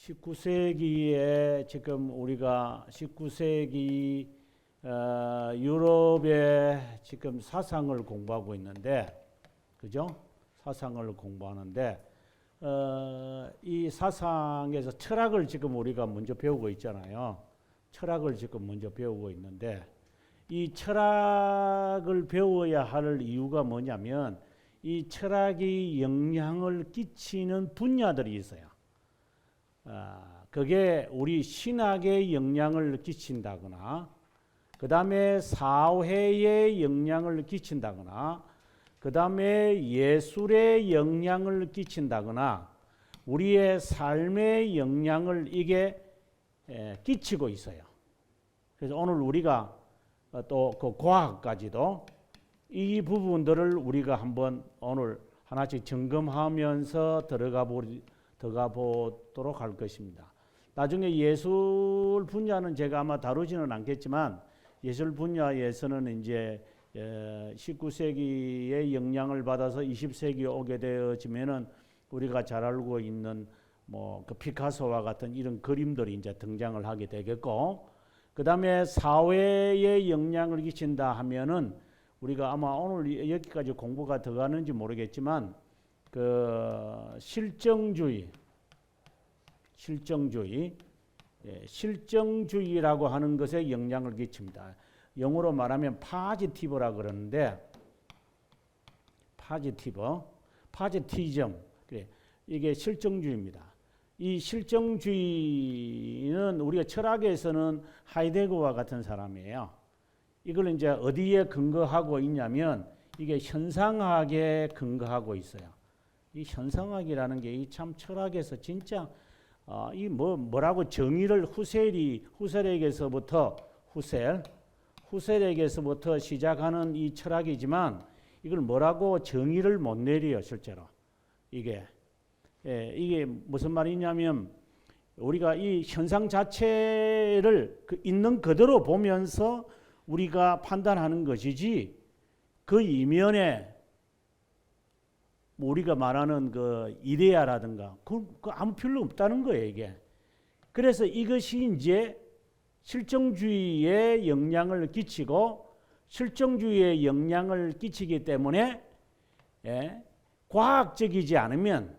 19세기에 지금 우리가 19세기 유럽의 지금 사상을 공부하고 있는데, 그죠? 사상을 공부하는데 이 사상에서 철학을 지금 우리가 먼저 배우고 있잖아요. 철학을 지금 먼저 배우고 있는데 이 철학을 배워야 할 이유가 뭐냐면 이 철학이 영향을 끼치는 분야들이 있어요. 그게 우리 신학에 영향을 끼친다거나, 그 다음에 사회에 영향을 끼친다거나, 그 다음에 예술에 영향을 끼친다거나, 우리의 삶에 영향을 이게 끼치고 있어요. 그래서 오늘 우리가 또 그 과학까지도 이 부분들을 우리가 한번 오늘 하나씩 점검하면서 들어가 보도록 할 것입니다. 나중에 예술 분야는 제가 아마 다루지는 않겠지만, 예술 분야에서는 이제 19세기의 영향을 받아서 20세기에 오게 되어지면은 우리가 잘 알고 있는 뭐 그 피카소와 같은 이런 그림들이 이제 등장을 하게 되겠고, 그 다음에 사회에 영향을 끼친다 하면은 우리가 아마 오늘 여기까지 공부가 들어가는지 모르겠지만 그 실정주의라고 하는 것에 영향을 끼칩니다. 영어로 말하면 파지티브라 그러는데, 파지티즘, 그래, 이게 실정주의입니다. 이 실정주의는 우리가 철학에서는 하이데거와 같은 사람이에요. 이걸 이제 어디에 근거하고 있냐면 이게 현상학에 근거하고 있어요. 이 현상학이라는 게 참 철학에서 진짜 이 뭐라고 정의를 후셀에게서부터 시작하는 이 철학이지만 이걸 뭐라고 정의를 못 내려요, 실제로. 이게 무슨 말이냐면 우리가 이 현상 자체를 있는 그대로 보면서 우리가 판단하는 것이지, 그 이면에 우리가 말하는 그 이데아라든가 그 아무 필요 없다는 거예요, 이게. 그래서 이것이 이제 실정주의에 영향을 끼치고, 실정주의에 영향을 끼치기 때문에 과학적이지 않으면,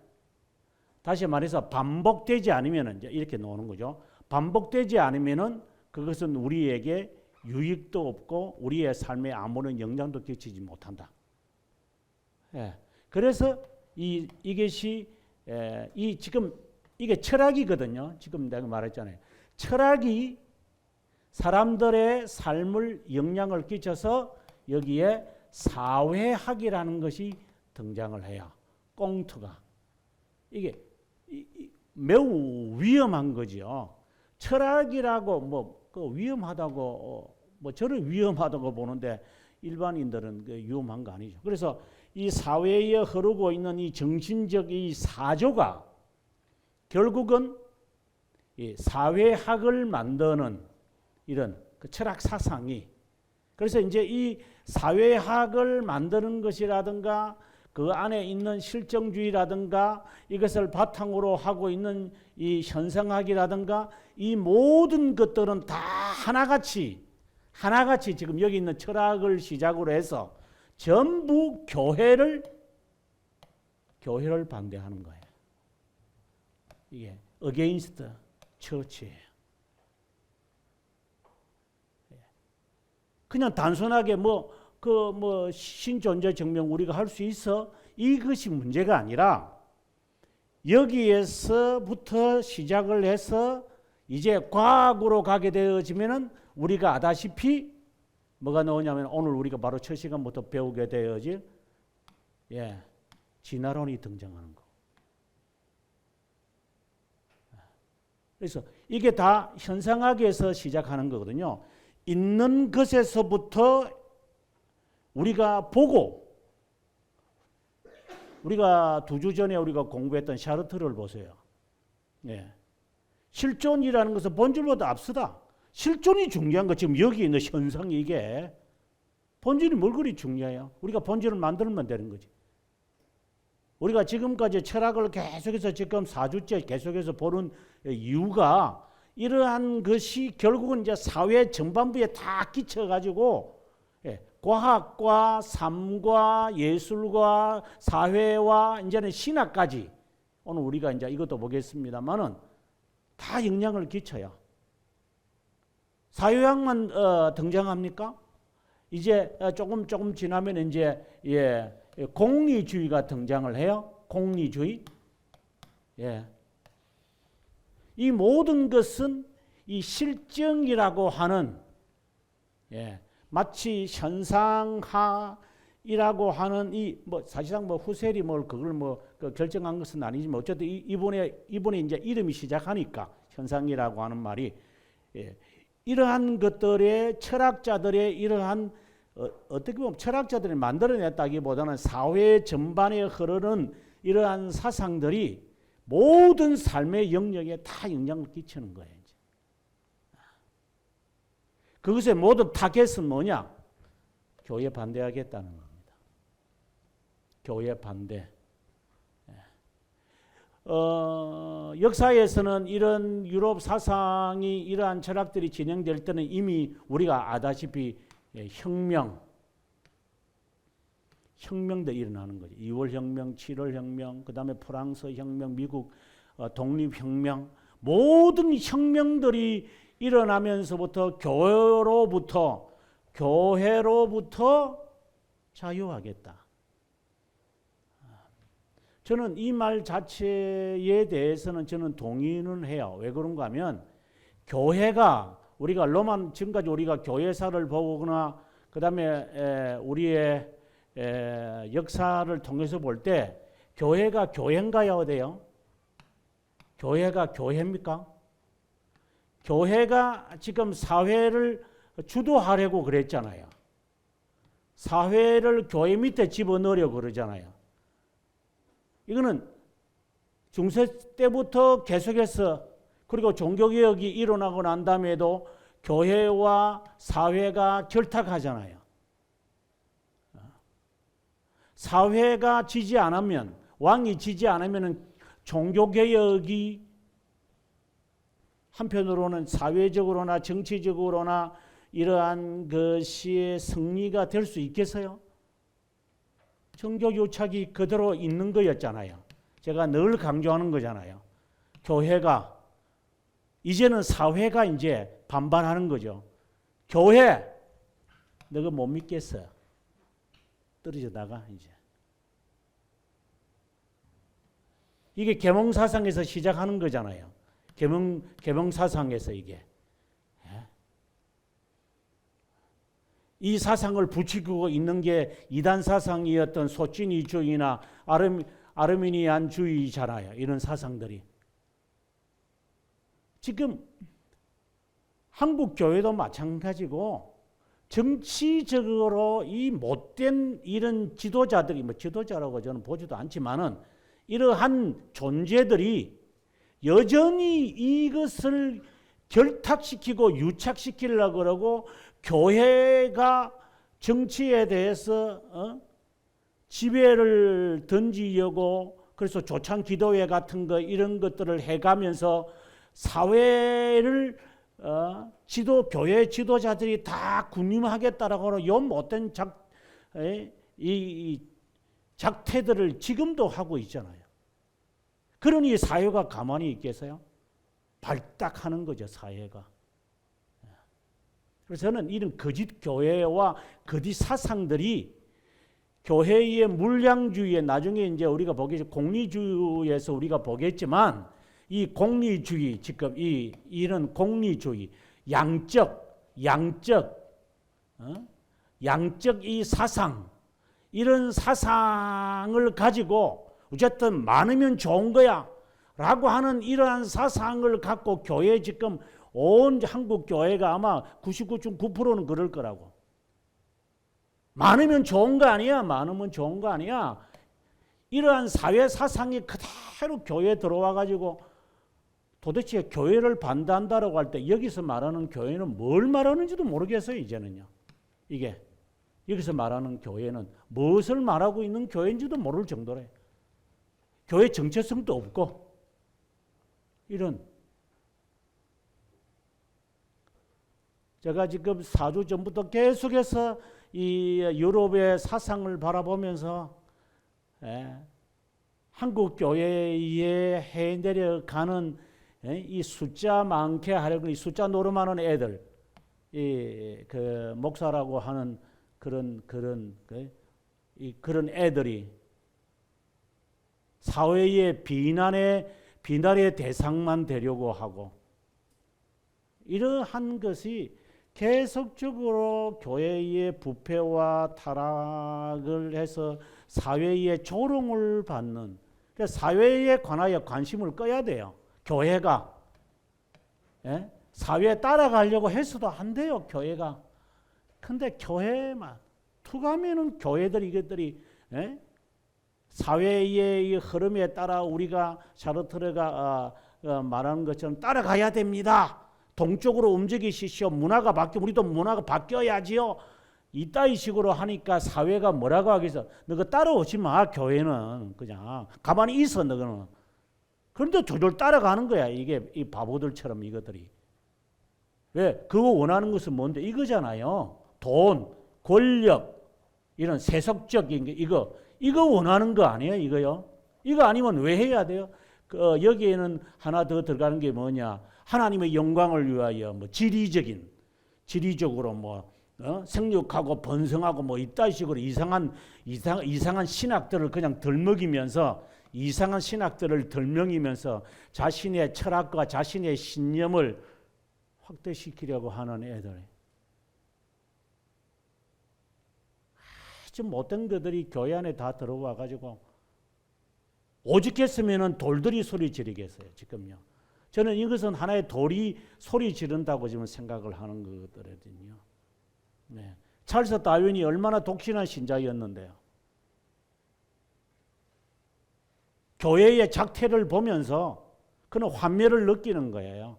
다시 말해서 반복되지 않으면 이제 이렇게 나오는 거죠. 반복되지 않으면은 그것은 우리에게 유익도 없고 우리의 삶에 아무런 영향도 끼치지 못한다. 그래서 이것이 지금 이게 철학이거든요. 지금 내가 말했잖아요. 철학이 사람들의 삶을 영향을 끼쳐서 여기에 사회학이라는 것이 등장을 해요. 꽁트가. 이게 매우 위험한 거죠. 철학이라고 그 위험하다고 저를 위험하다고 보는데 일반인들은 그 위험한 거 아니죠. 그래서 이 사회에 흐르고 있는 이 정신적 이 사조가 결국은 이 사회학을 만드는 이런 그 철학 사상이, 그래서 이제 이 사회학을 만드는 것이라든가 그 안에 있는 실정주의라든가 이것을 바탕으로 하고 있는 이 현상학이라든가 이 모든 것들은 다 하나같이 지금 여기 있는 철학을 시작으로 해서 전부 교회를 반대하는 거예요. 이게 against church예요. 그냥 단순하게 신존재 증명 우리가 할 수 있어, 이것이 문제가 아니라 여기에서부터 시작을 해서 이제 과학으로 가게 되어지면은 우리가 아다시피 뭐가 나오냐면 오늘 우리가 바로 첫 시간부터 배우게 되어질 진화론이 등장하는 거. 그래서 이게 다 현상학에서 시작하는 거거든요. 있는 것에서부터 우리가 보고, 우리가 2주 전에 우리가 공부했던 샤르트를 보세요. 실존이라는 것은 본질보다 앞서다. 실존이 중요한 거. 지금 여기 있는 현상이 이게 본질이 뭘 그리 중요해요? 우리가 본질을 만들면 되는 거지. 우리가 지금까지 철학을 계속해서 지금 4주째 계속해서 보는 이유가 이러한 것이 결국은 이제 사회 전반부에 다 끼쳐가지고 과학과 삶과 예술과 사회와 이제는 신학까지 오늘 우리가 이제 이것도 보겠습니다만은 다 영향을 끼쳐요. 사회학만 등장합니까? 이제 조금 지나면 이제 공리주의가 등장을 해요. 공리주의. 이 모든 것은 이 실정이라고 하는 마치 현상하이라고 하는 이 뭐 사실상 뭐 후셀이 뭘 그걸 뭐 결정한 것은 아니지만 어쨌든 이번에 이제 이름이 시작하니까 현상이라고 하는 말이 이러한 것들의 철학자들의 이러한 어떻게 보면 철학자들이 만들어냈다기보다는 사회 전반에 흐르는 이러한 사상들이 모든 삶의 영역에 다 영향을 끼치는 거예요. 이제. 그것의 모든 타겟은 뭐냐? 교회 반대하겠다는 겁니다. 교회 반대. 역사에서는 이런 유럽 사상이 이러한 철학들이 진행될 때는 이미 우리가 아다시피 혁명들이 일어나는 거죠. 2월 혁명, 7월 혁명, 그 다음에 프랑스 혁명, 미국 독립혁명, 모든 혁명들이 일어나면서부터 교회로부터 자유하겠다. 저는 이 말 자체에 대해서는 저는 동의는 해요. 왜 그런가 하면 교회가 우리가 지금까지 우리가 교회사를 보거나 그 다음에 우리의 역사를 통해서 볼 때 교회가 교회인가요? 어때요? 교회가 교회입니까? 교회가 지금 사회를 주도하려고 그랬잖아요. 사회를 교회 밑에 집어넣으려고 그러잖아요. 이거는 중세 때부터 계속해서 그리고 종교개혁이 일어나고 난 다음에도 교회와 사회가 결탁하잖아요. 사회가 지지 않으면 왕이 지지 않으면 종교개혁이 한편으로는 사회적으로나 정치적으로나 이러한 것이 승리가 될 수 있겠어요? 종교유착이 그대로 있는 거였잖아요. 제가 늘 강조하는 거잖아요. 교회가 이제는 사회가 이제 반발하는 거죠. 교회 너가 못 믿겠어. 떨어져 나가 이제. 이게 계몽사상에서 시작하는 거잖아요. 계몽사상에서 이게. 이 사상을 부추기고 있는 게 이단 사상이었던 소치니주의나 아르미니안주의잖아요. 이런 사상들이. 지금 한국 교회도 마찬가지고 정치적으로 이 못된 이런 지도자들이 지도자라고 저는 보지도 않지만은 이러한 존재들이 여전히 이것을 결탁시키고 유착시키려고 그러고 교회가 정치에 대해서 지배를 던지려고 그래서 조찬 기도회 같은 거 이런 것들을 해가면서 사회를 교회 지도자들이 다 군림하겠다라고 하는 요 못된 작태들을 지금도 하고 있잖아요. 그러니 사회가 가만히 있겠어요? 발딱하는 거죠, 사회가. 그래서 저는 이런 거짓 교회와 거짓 사상들이 교회의 물량주의에 나중에 이제 우리가 보겠지 공리주의에서 우리가 보겠지만 이 공리주의 지금 이런 공리주의 양적 이 사상 이런 사상을 가지고 어쨌든 많으면 좋은 거야 라고 하는 이러한 사상을 갖고 교회 지금 온 한국 교회가 아마 99.9%는 그럴 거라고. 많으면 좋은 거 아니야. 많으면 좋은 거 아니야. 이러한 사회 사상이 그대로 교회에 들어와 가지고 도대체 교회를 반대한다라고 할 때 여기서 말하는 교회는 뭘 말하는지도 모르겠어요. 이제는요. 여기서 말하는 교회는 무엇을 말하고 있는 교회인지도 모를 정도래. 교회 정체성도 없고 이런 제가 지금 4주 전부터 계속해서 이 유럽의 사상을 바라보면서 한국 교회에 해 내려가는 이 숫자 많게 하려고 이 숫자 노름하는 애들, 그 목사라고 하는 그런 애들이 사회의 비난의 대상만 되려고 하고 이러한 것이 계속적으로 교회의 부패와 타락을 해서 사회의 조롱을 받는, 그러니까 사회에 관하여 관심을 꺼야 돼요. 교회가 사회에 따라가려고 해서도 안 돼요. 교회가. 근데 교회만 투가면은 교회들이 이것들이 사회의 흐름에 따라 우리가 샤르트르가 말하는 것처럼 따라가야 됩니다. 동쪽으로 움직이시오. 문화가 바뀌어 우리도 문화가 바뀌어야지요. 이따위 식으로 하니까 사회가 뭐라고 하겠어? 너가 따라오지 마. 교회는 그냥 가만히 있어. 너는. 그런데 저절 따라가는 거야. 이게 이 바보들처럼 이것들이. 왜? 그거 원하는 것은 뭔데? 이거잖아요. 돈, 권력, 이런 세속적인 게 이거 원하는 거 아니에요? 이거요? 이거 아니면 왜 해야 돼요? 여기에는 하나 더 들어가는 게 뭐냐? 하나님의 영광을 위하여 뭐 지리적으로 생육하고 번성하고 뭐 이따 식으로 이상한 신학들을 그냥 덜먹이면서 이상한 신학들을 덜먹이면서 자신의 철학과 자신의 신념을 확대시키려고 하는 애들. 아주 못된 것들이 교회 안에 다 들어와 가지고 오죽했으면은 돌들이 소리 지르겠어요. 지금요. 저는 이것은 하나의 돌이 소리 지른다고 지금 생각을 하는 것들이거든요. 네. 찰스 다윈이 얼마나 독신한 신자였는데요. 교회의 작태를 보면서 그는 환멸을 느끼는 거예요.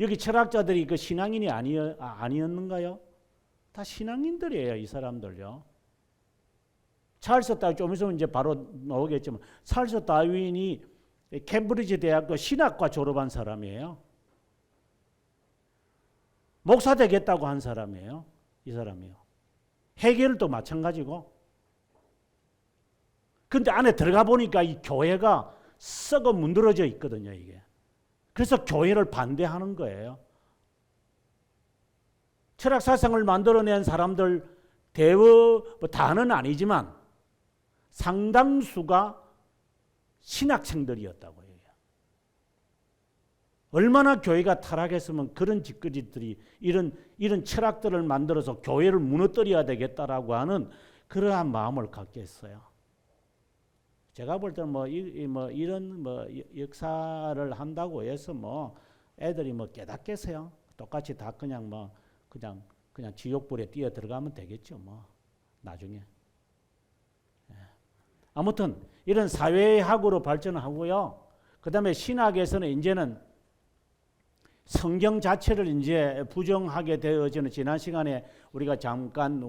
여기 철학자들이 그 신앙인이 아니었는가요? 다 신앙인들이에요, 이 사람들요. 찰스 다윈 좀 있으면 이제 바로 나오겠지만 찰스 다윈이 캠브리지 대학교 신학과 졸업한 사람이에요. 목사 되겠다고 한 사람이에요. 이 사람이요. 해겔도 마찬가지고. 근데 안에 들어가 보니까 이 교회가 썩어 문드러져 있거든요, 이게. 그래서 교회를 반대하는 거예요. 철학 사상을 만들어낸 사람들 다는 아니지만 상당수가 신학생들이었다고 해요. 얼마나 교회가 타락했으면 그런 짓거리들이 이런 철학들을 만들어서 교회를 무너뜨려야 되겠다라고 하는 그러한 마음을 갖겠어요. 제가 볼 때는 이런 역사를 한다고 해서 애들이 깨닫겠어요. 똑같이 다 그냥 지옥불에 뛰어 들어가면 되겠죠. 나중에. 아무튼 이런 사회학으로 발전하고요. 그다음에 신학에서는 이제는 성경 자체를 이제 부정하게 되어지는, 지난 시간에 우리가 잠깐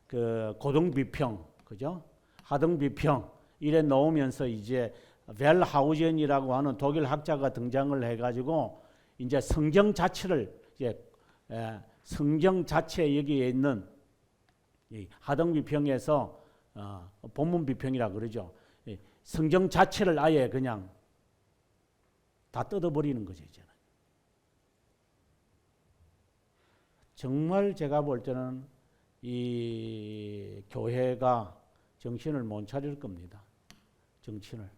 그 고등비평, 그죠? 하등비평 이래 놓으면서 이제 벨하우젠이라고 하는 독일 학자가 등장을 해가지고 이제 성경 자체를 성경 자체 여기에 있는 하등비평에서 본문비평이라 그러죠. 성경 자체를 아예 그냥 다 뜯어버리는 거죠. 이제는. 정말 제가 볼 때는 이 교회가 정신을 못 차릴 겁니다. 정신을.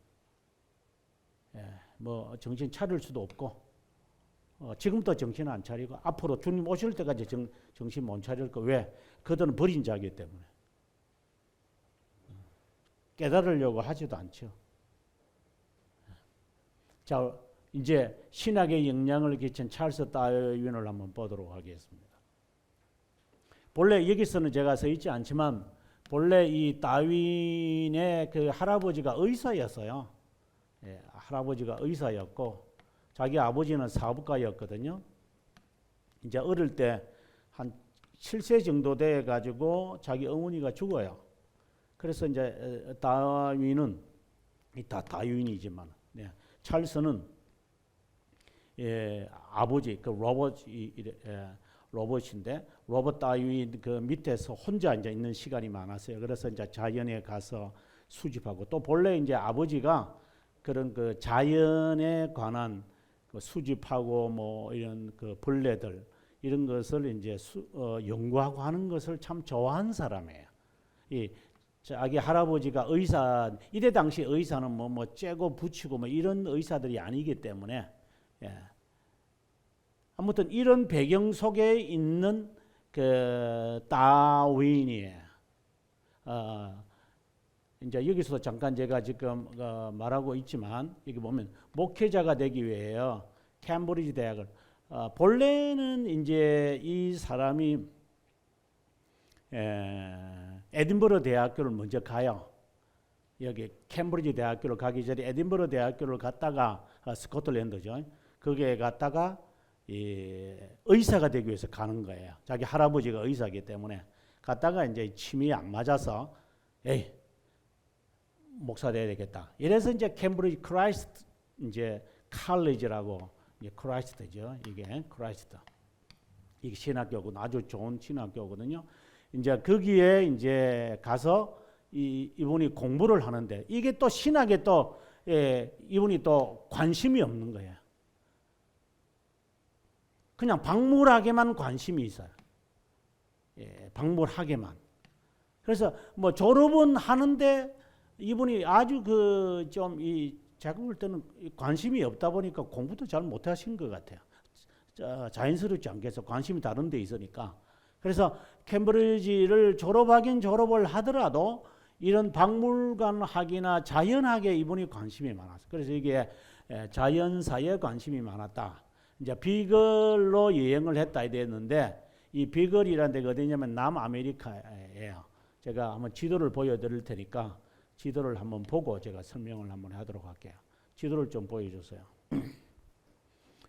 정신 차릴 수도 없고, 지금도 정신 안 차리고, 앞으로 주님 오실 때까지 정신 못 차릴 거. 왜? 그들은 버린 자이기 때문에. 깨달으려고 하지도 않죠. 자, 이제 신학에 영향을 끼친 찰스 다윈을 한번 보도록 하겠습니다. 본래 여기서는 제가 써 있지 않지만 본래 이 다윈의 그 할아버지가 의사였어요. 할아버지가 의사였고 자기 아버지는 사업가였거든요. 이제 어릴 때 한 7세 정도 돼 가지고 자기 어머니가 죽어요. 그래서 이제 다윈은 다 다윈이지만, 네. 찰스는 아버지 그 로봇인데 로봇 다윈 그 밑에서 혼자 이제 있는 시간이 많았어요. 그래서 이제 자연에 가서 수집하고 또 본래 이제 아버지가 그런 그 자연에 관한 그 수집하고 뭐 이런 그 벌레들 이런 것을 이제 연구하고 하는 것을 참 좋아하는 사람이에요. 이 자기 할아버지가 의사, 이때 당시 의사는 뭐 째고 붙이고 뭐 이런 의사들이 아니기 때문에, 예. 아무튼 이런 배경 속에 있는 그 다윈이 이제 여기서 잠깐 제가 지금 말하고 있지만 여기 보면 목회자가 되기 위해요. 캠브리지 대학을 본래는 이제 이 사람이 에딘버러 대학교를 먼저 가요. 여기 캠브리지 대학교를 가기 전에 에딘버러 대학교를 갔다가 스코틀랜드죠. 거기에 갔다가 의사가 되기 위해서 가는 거예요. 자기 할아버지가 의사이기 때문에 갔다가 이제 침이 안 맞아서 목사 돼야 되겠다. 이래서 이제 캠브리지 크라이스트 이제 칼리지라고 이제 크라이스트죠. 이게 크라이스트. 이게 신학교고 아주 좋은 신학교거든요. 이제 거기에 이제 가서 이분이 공부를 하는데 이게 또 신학에 또 이분이 또 관심이 없는 거예요. 그냥 박물학에만 관심이 있어요. 박물학에만. 그래서 뭐 졸업은 하는데 이분이 아주 그 좀 제가 볼 때는 관심이 없다 보니까 공부도 잘 못하신 것 같아요. 자연스럽지 않겠어. 관심이 다른 데 있으니까. 그래서 캠브리지를 졸업하긴 졸업을 하더라도 이런 박물관학이나 자연학에 이분이 관심이 많았어요. 그래서 이게 자연사에 관심이 많았다. 이제 비글로 여행을 했다 이랬는데 이 비글이라는 데가 어디냐면 남아메리카예요. 제가 한번 지도를 보여드릴 테니까 지도를 한번 보고 제가 설명을 한번 하도록 할게요. 지도를 좀 보여주세요.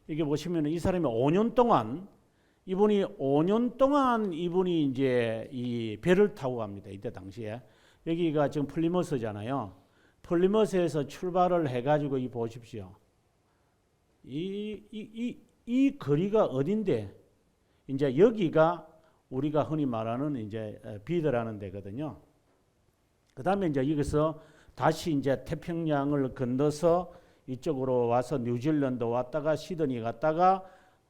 이게 보시면 이 사람이 5년 동안 이분이 이제 이 배를 타고 갑니다. 이때 당시에 여기가 지금 플리머스잖아요. 플리머스에서 출발을 해가지고 이 보십시오. 이 거리가 어딘데? 이제 여기가 우리가 흔히 말하는 이제 비드라는 데거든요. 그 다음에 이제 여기서 다시 이제 태평양을 건너서 이쪽으로 와서 뉴질랜드 왔다가 시드니 갔다가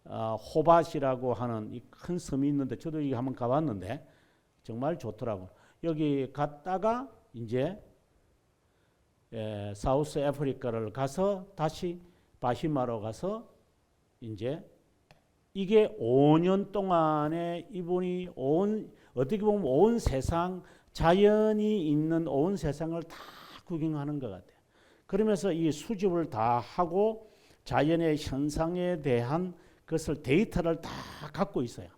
호바시라고 하는 이 큰 섬이 있는데 저도 여기 한번 가봤는데 정말 좋더라고. 여기 갔다가 이제 사우스 아프리카를 가서 다시 바히마로 가서 이제 이게 5년 동안에 이분이 어떻게 보면 온 세상 자연이 있는 온 세상을 다 구경하는 것 같아요. 그러면서 이 수집을 다 하고 자연의 현상에 대한 그것을 데이터를 다 갖고 있어요.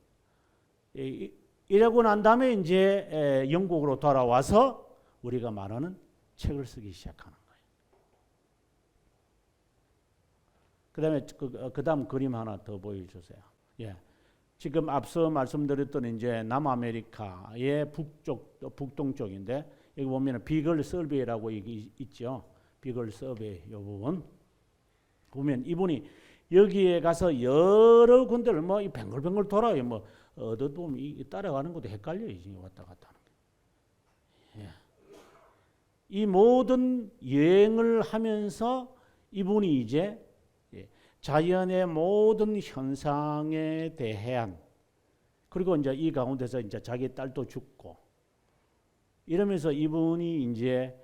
이러고 난 다음에 이제 영국으로 돌아와서 우리가 말하는 책을 쓰기 시작하는 거예요. 그다음에 그다음 그림 하나 더 보여주세요. 예. 지금 앞서 말씀드렸던 이제 남아메리카의 북동쪽인데 여기 보면 비글 서베이라고 있죠. 비글 서베이 이 부분 보면 이분이 여기에 가서 여러 군데를 뭐 뱅글뱅글 돌아요. 뭐 어디 보면 따라가는 것도 헷갈려요. 왔다 갔다 하는 게. 예. 이 모든 여행을 하면서 이분이 이제 자연의 모든 현상에 대한 그리고 이제 이 가운데서 이제 자기 딸도 죽고 이러면서 이분이 이제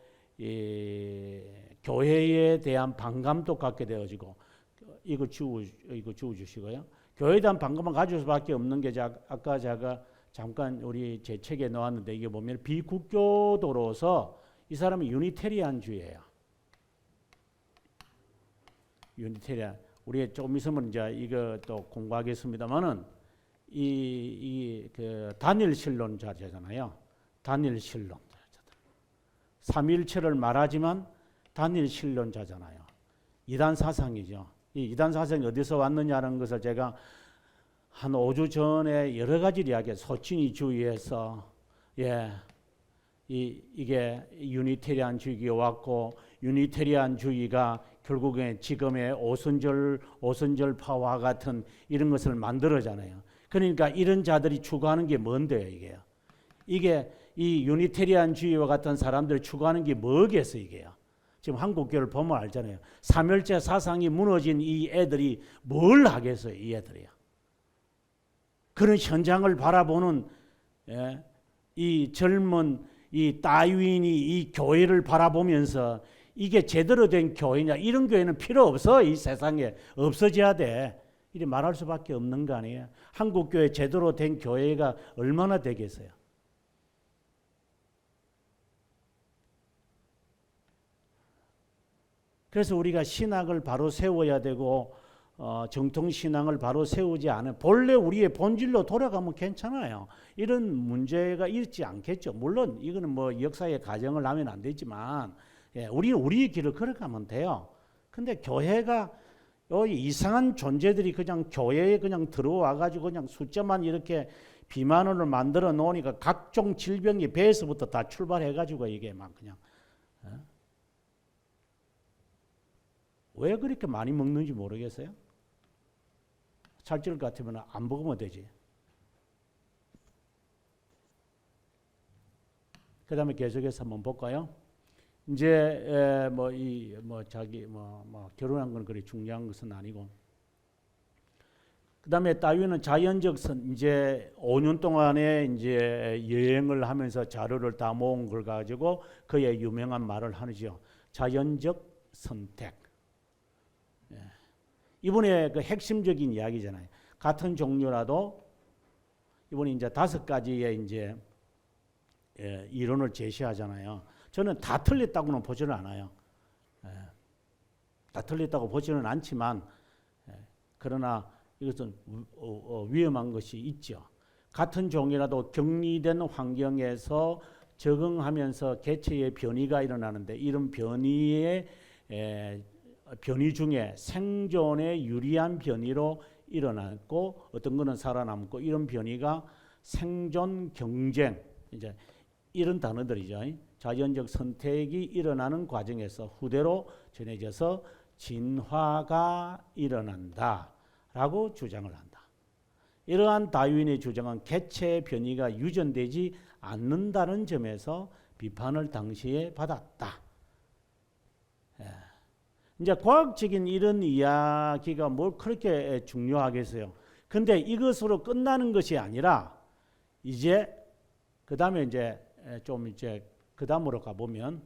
교회에 대한 반감도 갖게 되어지고 이거 주시고요. 교회에 대한 반감을 가질 수밖에 없는 게 아까 제가 잠깐 우리 제 책에 놓았는데 이게 보면 비국교도로서 이 사람은 유니테리안주의예요. 유니테리안. 우리 조금 있으면 이제 이거 또 공부하겠습니다만은 그 단일 신론자잖아요. 단일 신론자. 삼일체를 말하지만 단일 신론자잖아요. 이단 사상이죠. 이 이단 사상이 어디서 왔느냐는 것을 제가 한 5주 전에 여러 가지 이야기, 소친이주의에서 이게 유니테리안주의가 왔고 유니테리안주의가 결국에 지금의 오선절파와 같은 이런 것을 만들어잖아요. 그러니까 이런 자들이 추구하는 게 뭔데요, 이게요? 이게 이 유니테리안주의와 같은 사람들이 추구하는 게 뭐겠어요, 이게요? 지금 한국교를 보면 알잖아요. 삼일째 사상이 무너진 이 애들이 뭘 하겠어요, 이 애들이요? 그런 현장을 바라보는 이 젊은 이 다윈이 이 교회를 바라보면서 이게 제대로 된 교회냐, 이런 교회는 필요 없어. 이 세상에 없어져야 돼. 이렇게 말할 수밖에 없는 거 아니에요. 한국교회 제대로 된 교회가 얼마나 되겠어요. 그래서 우리가 신학을 바로 세워야 되고 정통신앙을 바로 세우지 않은 본래 우리의 본질로 돌아가면 괜찮아요. 이런 문제가 있지 않겠죠. 물론 이거는 뭐 역사의 가정을 하면 안 되지만 우리는 우리의 길을 걸어가면 돼요. 근데 교회가 이상한 존재들이 그냥 교회에 그냥 들어와 가지고 그냥 숫자만 이렇게 비만원을 만들어 놓으니까 각종 질병이 배에서부터 다 출발해 가지고 이게 막 그냥 왜 그렇게 많이 먹는지 모르겠어요. 살찔 것 같으면 안 먹으면 되지. 그 다음에 계속해서 한번 볼까요? 이제 결혼한 건 그리 중요한 것은 아니고, 그 다음에 다윈은 자연적 이제 5년 동안에 이제 여행을 하면서 자료를 다 모은 걸 가지고 그의 유명한 말을 하죠. 자연적 선택. 이번에 그 핵심적인 이야기잖아요. 같은 종류라도 이번에 이제 5가지의 이제 이론을 제시하잖아요. 저는 다 틀렸다고는 보지는 않아요. 다 틀렸다고 보지는 않지만 그러나 이것은 위험한 것이 있죠. 같은 종이라도 격리된 환경에서 적응하면서 개체의 변이가 일어나는데 이런 변이 중에 생존에 유리한 변이로 일어났고 어떤 거는 살아남고 이런 변이가 생존 경쟁 이제 이런 단어들이죠. 자연적 선택이 일어나는 과정에서 후대로 전해져서 진화가 일어난다라고 주장을 한다. 이러한 다윈의 주장은 개체 변이가 유전되지 않는다는 점에서 비판을 당시에 받았다. 이제 과학적인 이런 이야기가 뭘 그렇게 중요하겠어요. 근데 이것으로 끝나는 것이 아니라 이제 그다음에 이제 좀 이제 그다음으로 가보면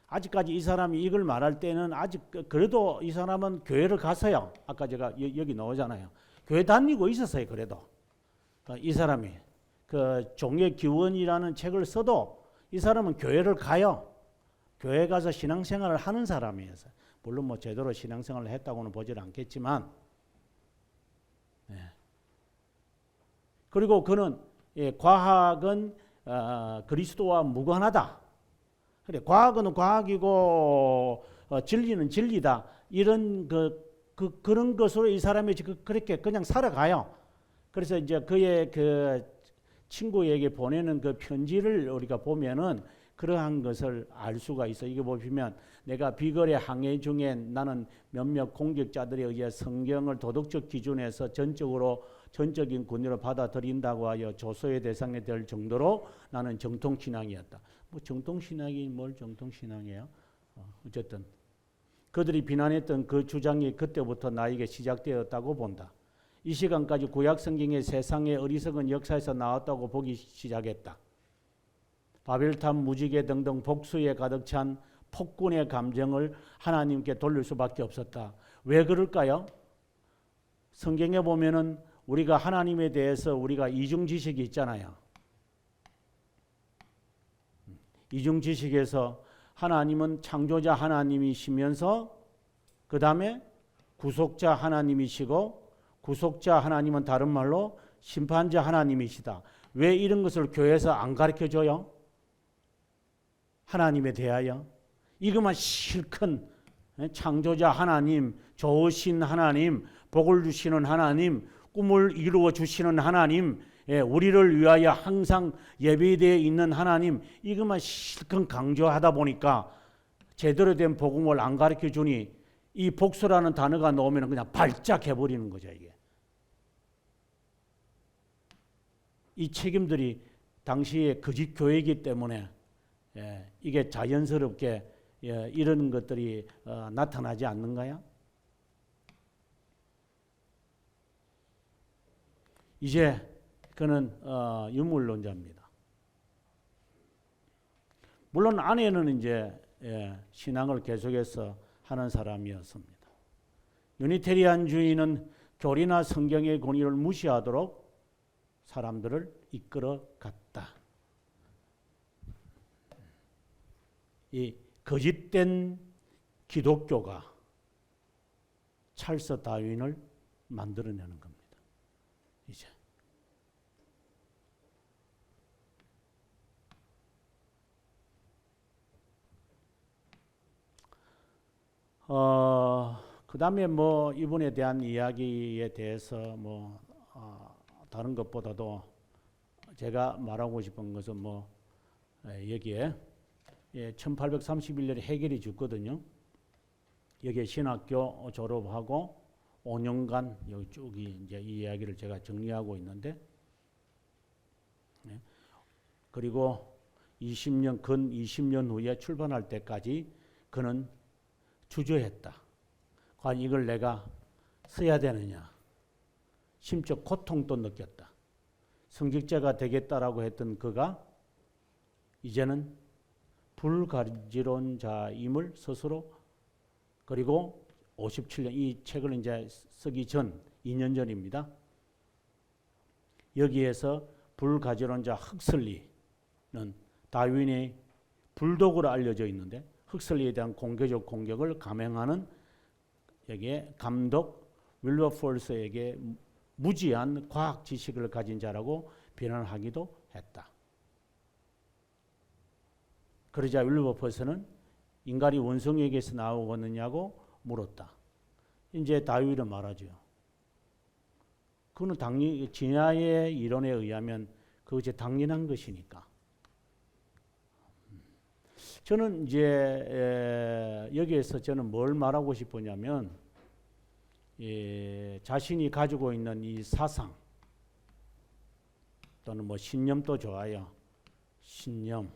아직까지 이 사람이 이걸 말할 때는 아직 그래도 이 사람은 교회를 가서요. 아까 제가 여기 나오잖아요. 교회 다니고 있었어요. 그래도 이 사람이 그 종의 기원이라는 책을 써도 이 사람은 교회를 가요. 교회 가서 신앙생활을 하는 사람이어서 물론 뭐 제대로 신앙생활을 했다고는 보지는 않겠지만 그리고 그는 과학은 그리스도와 무관하다. 그래 과학은 과학이고 진리는 진리다. 이런 그런 것으로 이 사람이 그렇게 그냥 살아가요. 그래서 이제 그의 그 친구에게 보내는 그 편지를 우리가 보면은 그러한 것을 알 수가 있어. 이게 보시면 내가 비거래 항해 중에 나는 몇몇 공격자들에 의해 성경을 도덕적 기준에서 전적인 권위로 받아들인다고 하여 조소의 대상이 될 정도로 나는 정통신앙이었다. 뭐 정통신앙이 뭘 정통신앙이에요? 어쨌든 그들이 비난했던 그 주장이 그때부터 나에게 시작되었다고 본다. 이 시간까지 구약 성경의 세상의 어리석은 역사에서 나왔다고 보기 시작했다. 바벨탑, 무지개 등등 복수에 가득 찬 폭군의 감정을 하나님께 돌릴 수밖에 없었다. 왜 그럴까요? 성경에 보면은 우리가 하나님에 대해서 우리가 이중지식이 있잖아요. 이중지식에서 하나님은 창조자 하나님이시면서 그 다음에 구속자 하나님이시고 구속자 하나님은 다른 말로 심판자 하나님이시다. 왜 이런 것을 교회에서 안 가르쳐줘요? 하나님에 대하여 이것만 실컷 창조자 하나님, 좋으신 하나님, 복을 주시는 하나님, 꿈을 이루어 주시는 하나님, 우리를 위하여 항상 예배되어 있는 하나님, 이것만 실컷 강조하다 보니까 제대로 된 복음을 안 가르쳐 주니 이 복수라는 단어가 나오면 그냥 발작해 버리는 거죠. 이게 이 책임들이 당시에 거짓 교회이기 때문에 이게 자연스럽게 이런 것들이 나타나지 않는가요? 이제 그는 유물론자입니다. 물론 아내는 이제 신앙을 계속해서 하는 사람이었습니다. 유니테리안주의는 교리나 성경의 권위를 무시하도록 사람들을 이끌어 갔다. 이 거짓된 기독교가 찰스 다윈을 만들어내는 겁니다. 이제 그 다음에 뭐 이분에 대한 이야기에 대해서 뭐 다른 것보다도 제가 말하고 싶은 것은 뭐 여기에 1831년에 해결이 죽거든요. 여기에 신학교 졸업하고 5년간 여기 쭉이 이제 이 이야기를 제가 정리하고 있는데, 그리고 20년 근 20년 후에 출판할 때까지 그는 주저했다. 과연 이걸 내가 써야 되느냐. 심적 고통도 느꼈다. 성직자가 되겠다라고 했던 그가 이제는 불가지론자임을 스스로, 그리고 57년 이 책을 이제 쓰기 전 2년 전입니다. 여기에서 불가지론자 흑슬리는 다윈의 불독으로 알려져 있는데 흑슬리에 대한 공개적 공격을 감행하는 여기에 감독 윌버포스에게 무지한 과학 지식을 가진 자라고 비난하기도 했다. 그러자 윌버포스는 인간이 원성에게서 나오겠느냐고 물었다. 이제 다윗은 말하죠. 그거는 당연히 진야의 이론에 의하면 그것이 당연한 것이니까. 저는 이제 여기에서 저는 뭘 말하고 싶으냐면 자신이 가지고 있는 이 사상 또는 뭐 신념도 좋아요. 신념.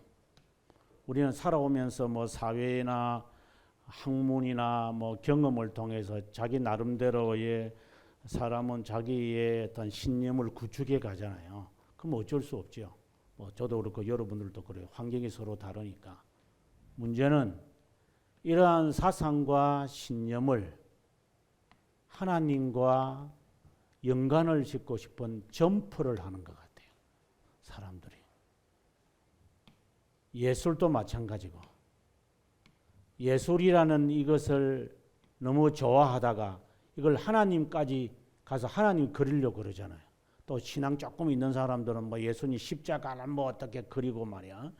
우리는 살아오면서 뭐 사회나 학문이나 뭐 경험을 통해서 자기 나름대로의 사람은 자기의 어떤 신념을 구축해 가잖아요. 그럼 어쩔 수 없죠. 뭐 저도 그렇고 여러분들도 그래요. 환경이 서로 다르니까. 문제는 이러한 사상과 신념을 하나님과 연관을 짓고 싶은 점프를 하는 것 같아요. 사람들이. 예술도 마찬가지고. 예술이라는 이것을 너무 좋아하다가 이걸 하나님까지 가서 하나님 그리려고 그러잖아요. 또 신앙 조금 있는 사람들은 뭐 예수님 십자가는 뭐 어떻게 그리고 말이야.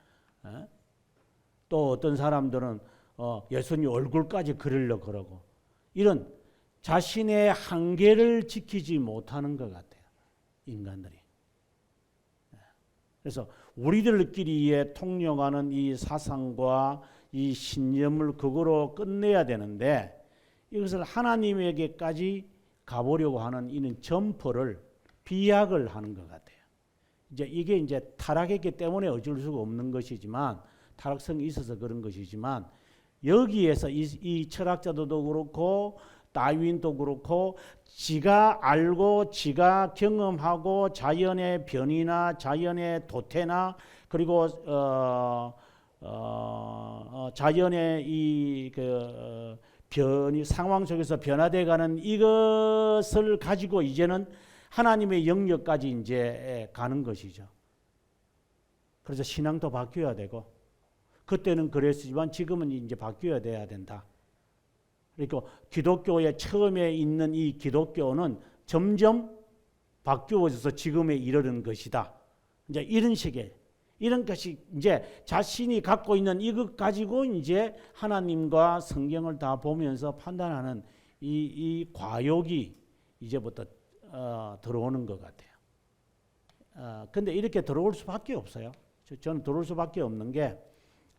또 어떤 사람들은 예수님 얼굴까지 그리려고 그러고, 이런 자신의 한계를 지키지 못하는 것 같아요. 인간들이. 그래서 우리들끼리의 통용하는 이 사상과 이 신념을 그거로 끝내야 되는데 이것을 하나님에게까지 가보려고 하는 이는 점퍼를 비약을 하는 것 같아요. 이제 이게 이제 타락했기 때문에 어쩔 수가 없는 것이지만, 타락성이 있어서 그런 것이지만, 여기에서 이 철학자들도 그렇고 다윈도 그렇고 지가 알고 지가 경험하고 자연의 변이나 자연의 도태나 그리고 자연의 이 변이 상황 속에서 변화돼가는 이것을 가지고 이제는 하나님의 영역까지 이제 가는 것이죠. 그래서 신앙도 바뀌어야 되고, 그때는 그랬지만 지금은 이제 바뀌어야 돼야 된다. 그러니까 기독교의 처음에 있는 이 기독교는 점점 바뀌어져서 지금에 이르는 것이다. 이제 이런 식의, 이런 것이 이제 자신이 갖고 있는 이것 가지고 이제 하나님과 성경을 다 보면서 판단하는 이 과욕이 이제부터 들어오는 것 같아요. 근데 이렇게 들어올 수밖에 없어요. 저는 들어올 수밖에 없는 게,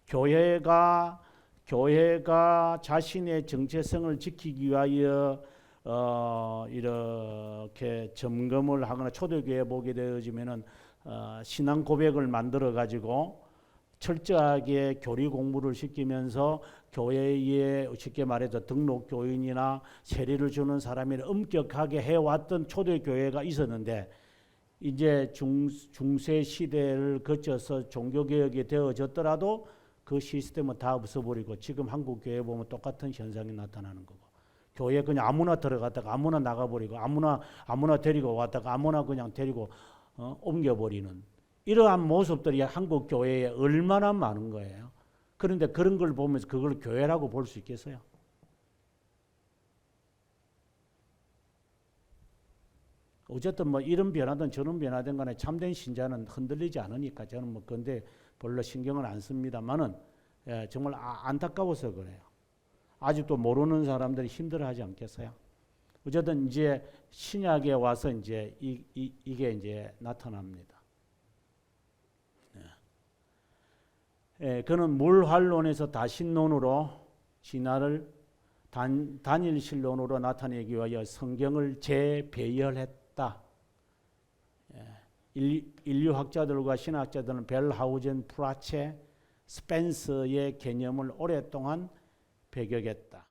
교회가 교회가 자신의 정체성을 지키기 위하여 이렇게 점검을 하거나 초대교회 보게 되어지면은 신앙 고백을 만들어 가지고 철저하게 교리 공부를 시키면서 교회에 쉽게 말해서 등록 교인이나 세례를 주는 사람이 엄격하게 해왔던 초대교회가 있었는데 이제 중세 시대를 거쳐서 종교개혁이 되어졌더라도 그 시스템은 다 없어버리고 지금 한국 교회 보면 똑같은 현상이 나타나는 거고 교회 그냥 아무나 들어갔다가 아무나 나가버리고 아무나 데리고 왔다가 아무나 그냥 데리고 옮겨버리는 이러한 모습들이 한국 교회에 얼마나 많은 거예요. 그런데 그런 걸 보면서 그걸 교회라고 볼 수 있겠어요? 어쨌든 뭐 이런 변화든 저런 변화든 간에 참된 신자는 흔들리지 않으니까 저는 뭐 근데 별로 신경을 안 씁니다만은 정말 안타까워서 그래요. 아직도 모르는 사람들이 힘들어하지 않겠어요? 어쨌든 이제 신약에 와서 이제 이게 이제 나타납니다. 그는 물환론에서 다신론으로 진화를 단일신론으로 나타내기 위하여 성경을 재배열했다. 인류학자들과 신학자들은 벨하우젠, 프라체, 스펜서의 개념을 오랫동안 배격했다.